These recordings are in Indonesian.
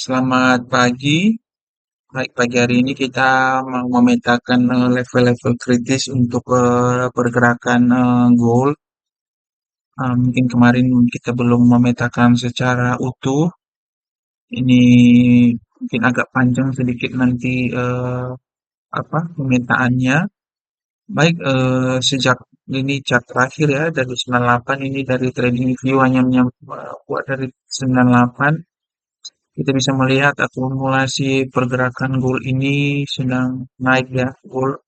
Selamat pagi. Baik, pagi hari ini kita mau memetakan level-level kritis untuk pergerakan gold. Mungkin kemarin kita belum memetakan secara utuh. Ini mungkin agak panjang sedikit nanti pemetaannya. Baik, sejak ini chart terakhir ya dari 98 ini dari trading view hanya buat dari 98. Kita bisa melihat akumulasi pergerakan gold ini sedang naik ya. Gold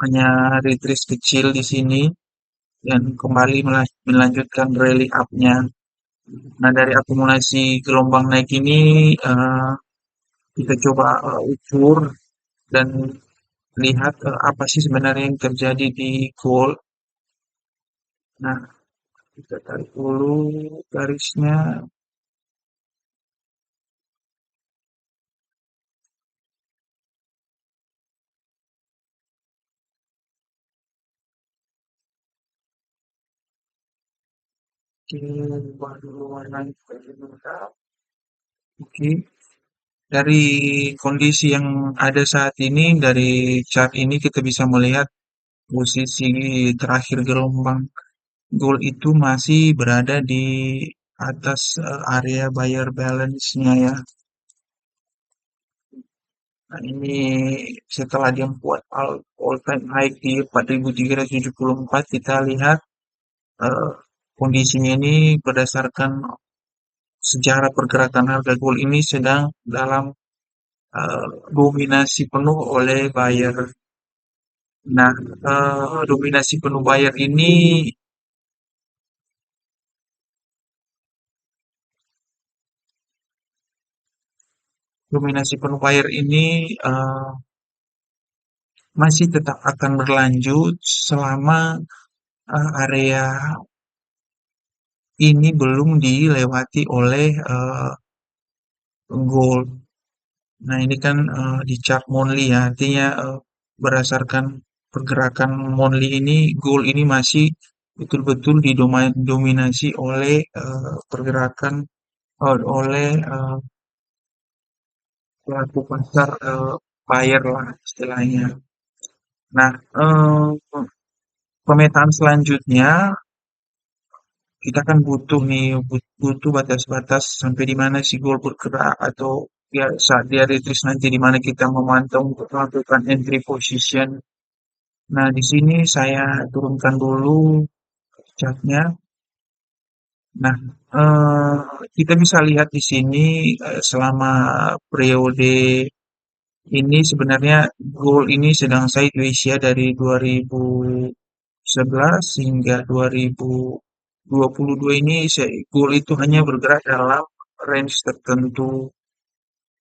hanya retrace kecil di sini dan kembali melanjutkan rally up-nya. Nah, dari akumulasi gelombang naik ini kita coba ukur dan lihat apa sih sebenarnya yang terjadi di gold. Nah, kita tarik dulu garisnya. Oke, ubah dulu warnanya. Oke. Dari kondisi yang ada saat ini, dari chart ini kita bisa melihat posisi terakhir gelombang gold itu masih berada di atas area buyer balance-nya ya. Nah, ini setelah dia membuat all time high di 4.374, kita lihat eh, kondisinya ini berdasarkan sejarah pergerakan harga gold ini sedang dalam eh, dominasi penuh oleh buyer. Nah, dominasi penuh buyer ini eh, masih tetap akan berlanjut selama area ini belum dilewati oleh gold. Nah, ini kan di chart monthly ya, artinya berdasarkan pergerakan monthly ini, gold ini masih betul-betul didominasi oleh pergerakan oleh pelaku pasar buyer lah istilahnya. Nah, pemetaan selanjutnya kita kan butuh nih butuh batas-batas sampai di mana si goal bergerak atau ya saat dia retrace nanti di mana kita memantau untuk melakukan entry position. Nah, di sini saya turunkan dulu chartnya. Nah, kita bisa lihat di sini selama periode ini sebenarnya goal ini sedang sideways ya dari 2011 hingga 2022 ini goal itu hanya bergerak dalam range tertentu.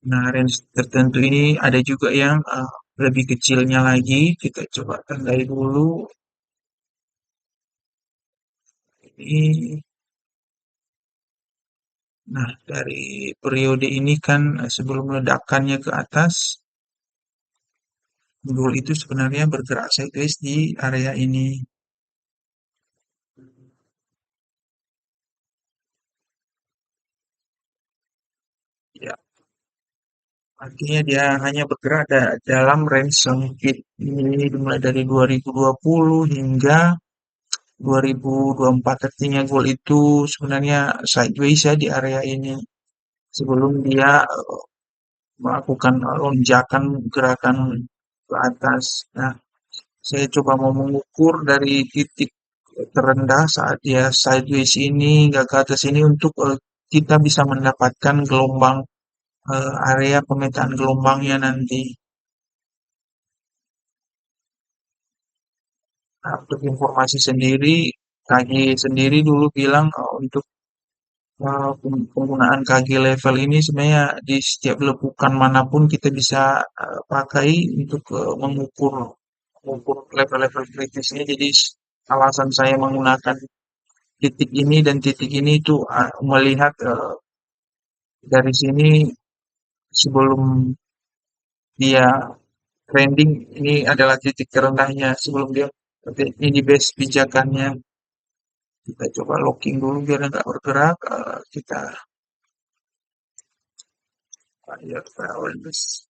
Nah, range tertentu ini ada juga yang lebih kecilnya lagi. Kita coba tandai dulu. Ini, nah, dari periode ini kan sebelum ledakannya ke atas, goal itu sebenarnya bergerak sideways di area ini. Ya, artinya dia hanya bergerak dalam range sempit. Ini dimulai dari 2020 hingga 2024, artinya goal itu sebenarnya sideways ya di area ini sebelum dia melakukan lonjakan gerakan ke atas. Nah, saya coba mau mengukur dari titik terendah saat dia sideways ini hingga ke atas ini untuk kita bisa mendapatkan gelombang area pemetaan gelombangnya nanti. Nah, untuk informasi sendiri, KG sendiri dulu bilang untuk penggunaan KG level ini sebenarnya di setiap lekukan manapun kita bisa pakai untuk mengukur level-level kritisnya. Jadi alasan saya menggunakan titik ini dan titik ini itu melihat dari sini sebelum dia trending ini adalah titik terendahnya sebelum dia ini base pijakannya. Kita coba locking dulu biar nggak bergerak. Kita Buyer balance.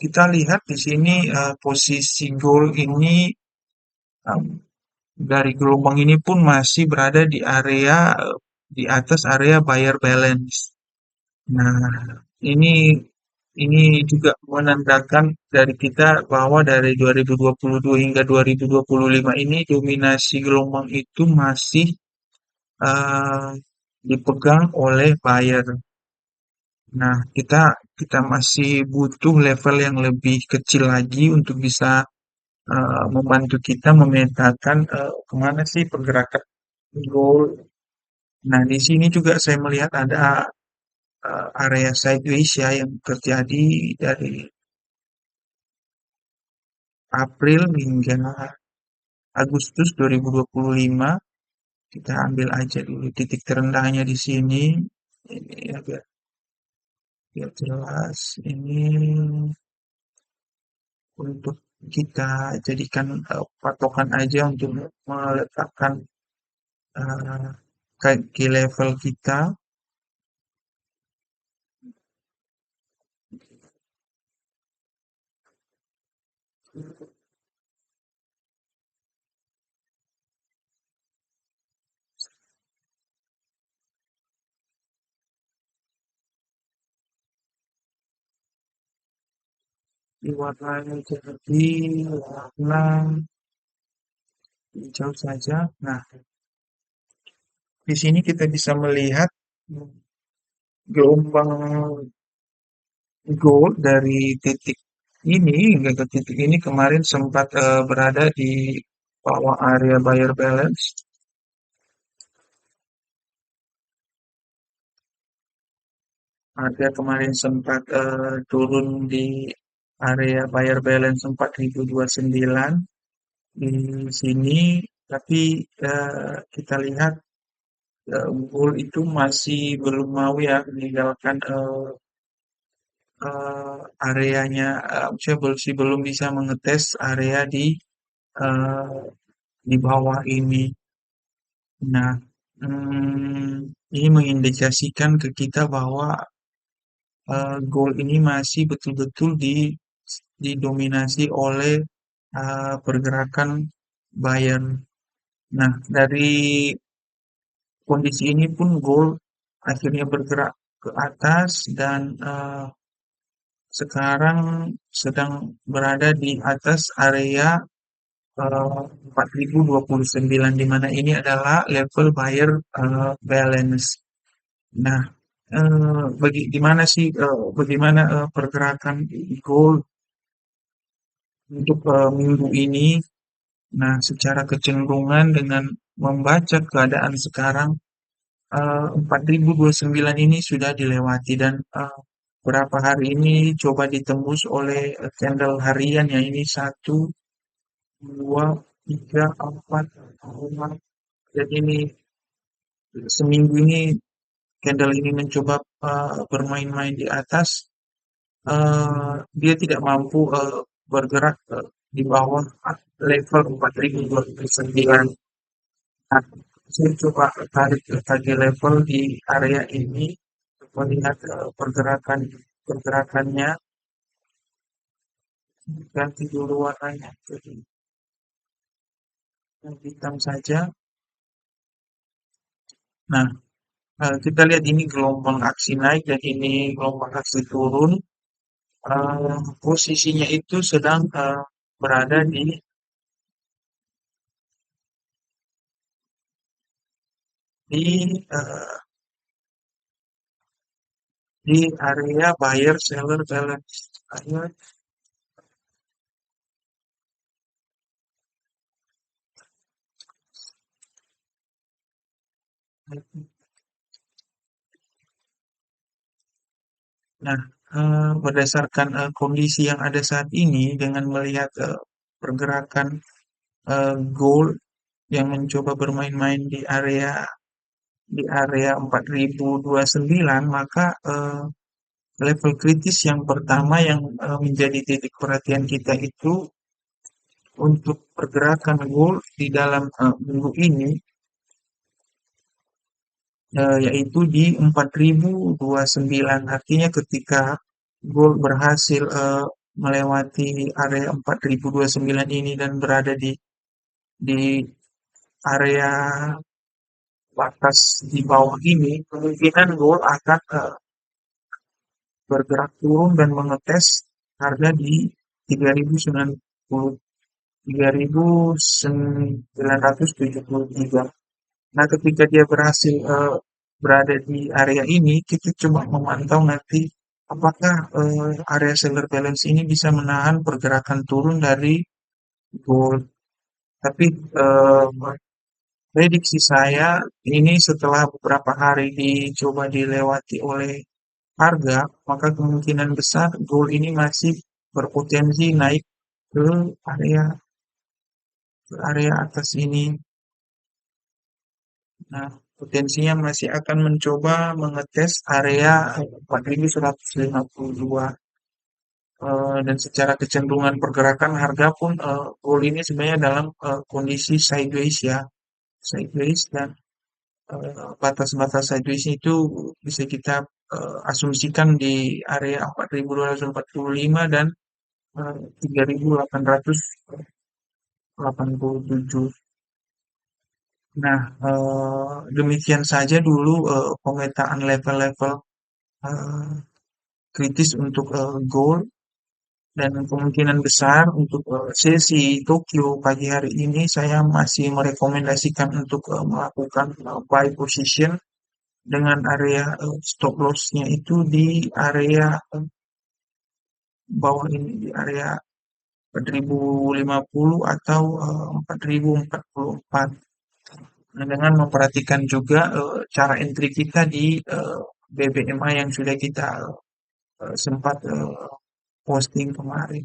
Kita lihat di sini posisi gold ini em, dari gelombang ini pun masih berada di area di atas area buyer balance. Nah, ini ini juga menandakan dari kita bahwa dari 2022 hingga 2025 ini dominasi gelombang itu masih eh, dipegang oleh buyer. Nah, kita kita masih butuh level yang lebih kecil lagi untuk bisa membantu kita memetakan kemana sih pergerakan gold. Nah, di sini juga saya melihat ada area sideways ya yang terjadi dari April hingga Agustus 2025. Kita ambil aja dulu titik terendahnya di sini. Ini agak biar jelas. Ini untuk kita jadikan patokan aja untuk meletakkan key level kita diwarnai jadi warna hijau saja. Nah, di sini kita bisa melihat gelombang gold dari titik ini hingga ke titik ini kemarin sempat berada di bawah area buyer balance. Harga kemarin sempat turun di area buyer balance 4.029 di sini, tapi kita lihat gold itu masih belum mau ya meninggalkan areanya, maksudnya belum bisa mengetes area eh, di bawah ini. Nah, ini mengindikasikan ke kita bahwa goal ini masih betul-betul didominasi oleh pergerakan buyer. Nah, dari kondisi ini pun gold akhirnya bergerak ke atas dan sekarang sedang berada di atas area 4.029 di mana ini adalah level buyer balance. Nah, bagaimana pergerakan gold untuk minggu ini? Nah, secara kecenderungan dengan membaca keadaan sekarang 4.029 ini sudah dilewati dan beberapa hari ini coba ditembus oleh candle harian ya ini satu, dua, tiga, empat, lima. Dan ini seminggu ini candle ini mencoba bermain-main di atas. Dia tidak mampu bergerak di bawah level 4.029. Nah, saya coba tarik ke level di area ini untuk melihat pergerakannya. Ganti dulu warnanya jadi yang hitam saja. Nah, kita lihat ini gelombang aksi naik dan ini gelombang aksi turun. Posisinya itu sedang berada di eh, di area buyer seller balance. Buyer, nah, berdasarkan kondisi yang ada saat ini dengan melihat pergerakan gold yang mencoba bermain-main di area 4.029 maka level kritis yang pertama yang menjadi titik perhatian kita itu untuk pergerakan gold di dalam minggu ini, yaitu di 4029. Artinya ketika gold berhasil melewati area 4029 ini dan berada di area batas di bawah ini, kemungkinan gold akan bergerak turun dan mengetes harga di 3090, 3973. Nah, ketika dia berhasil berada di area ini, kita coba memantau nanti apakah area seller balance ini bisa menahan pergerakan turun dari gold. Tapi prediksi saya ini setelah beberapa hari dicoba dilewati oleh harga, maka kemungkinan besar gold ini masih berpotensi naik ke area area atas ini. Nah, potensinya masih akan mencoba mengetes area 4152. Dan secara kecenderungan pergerakan harga pun gold ini sebenarnya dalam kondisi sideways ya, sideways, dan batas-batas sideways itu bisa kita asumsikan di area 4245 dan 3887. Nah, demikian saja dulu pemetaan level-level eh, kritis untuk gold, dan kemungkinan besar untuk sesi Tokyo pagi hari ini saya masih merekomendasikan untuk melakukan buy position dengan area stop loss-nya itu di area bawah ini, di area 4050 atau 4044. Nah, dengan memperhatikan juga cara entry kita di BBMA yang sudah kita sempat posting kemarin.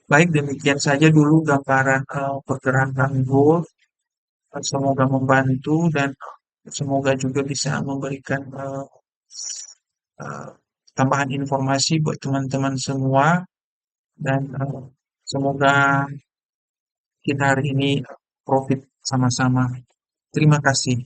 Baik, demikian saja dulu gambaran pergerakan gold. Semoga membantu dan semoga juga bisa memberikan eh, tambahan informasi buat teman-teman semua, dan semoga kita hari ini profit sama-sama. Terima kasih.